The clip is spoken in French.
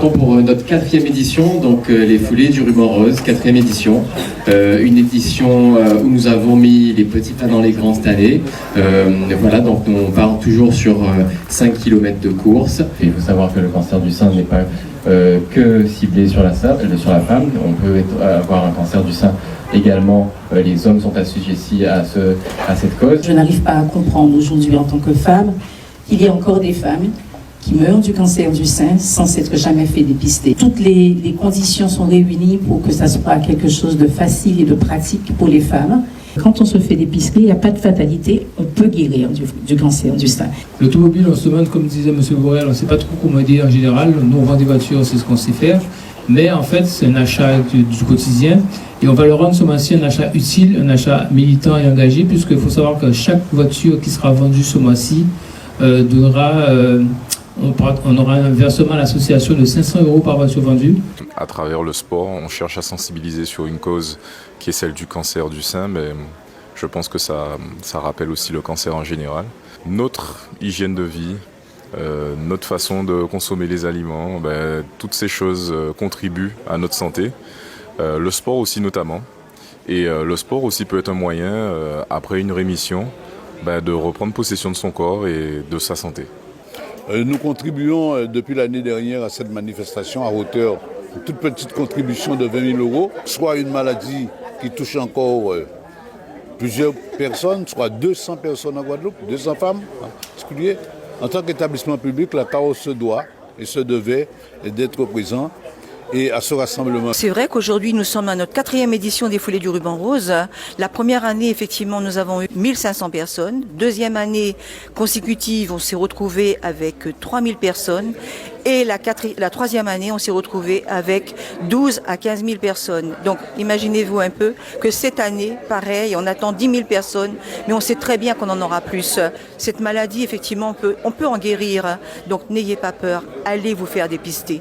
partons pour notre 4e édition, donc les foulées du ruban rose, 4e édition. Une édition où nous avons mis les petits pas dans les grands cette année. Voilà, donc on part toujours sur 5 km de course. Il faut savoir que le cancer du sein n'est pas que ciblé sur la femme. On peut avoir un cancer du sein également. Les hommes sont assujettis à cette cause. Je n'arrive pas à comprendre aujourd'hui en tant que femme qu'il y a encore des femmes qui meurent du cancer du sein sans s'être jamais fait dépister. Toutes les conditions sont réunies pour que ça soit quelque chose de facile et de pratique pour les femmes. Quand on se fait dépister, il n'y a pas de fatalité, on peut guérir du cancer du sein. L'automobile, on se demande, comme disait M. Borel, on ne sait pas trop comment dire en général. Nous, on vend des voitures, c'est ce qu'on sait faire. Mais en fait, c'est un achat du quotidien. Et on va le rendre ce mois-ci un achat utile, un achat militant et engagé, puisqu'il faut savoir que chaque voiture qui sera vendue ce mois-ci on aura un versement à l'association de 500 € par voiture vendue. À travers le sport, on cherche à sensibiliser sur une cause qui est celle du cancer du sein, mais je pense que ça rappelle aussi le cancer en général. Notre hygiène de vie, notre façon de consommer les aliments, toutes ces choses contribuent à notre santé. Le sport aussi notamment. Et le sport aussi peut être un moyen, après une rémission, de reprendre possession de son corps et de sa santé. Nous contribuons depuis l'année dernière à cette manifestation à hauteur d'une toute petite contribution de 20 000 €, soit une maladie qui touche encore plusieurs personnes, soit 200 personnes en Guadeloupe, 200 femmes en particulier. En tant qu'établissement public, la CAO se doit et se devait d'être présent et à ce rassemblement. C'est vrai qu'aujourd'hui, nous sommes à notre 4e édition des Foulées du Ruban Rose. La première année, effectivement, nous avons eu 1500 personnes. Deuxième année consécutive, on s'est retrouvé avec 3000 personnes. Et la troisième année, on s'est retrouvé avec 12 à 15 000 personnes. Donc, imaginez-vous un peu que cette année, pareil, on attend 10 000 personnes, mais on sait très bien qu'on en aura plus. Cette maladie, effectivement, on peut en guérir. Donc, n'ayez pas peur, allez vous faire dépister.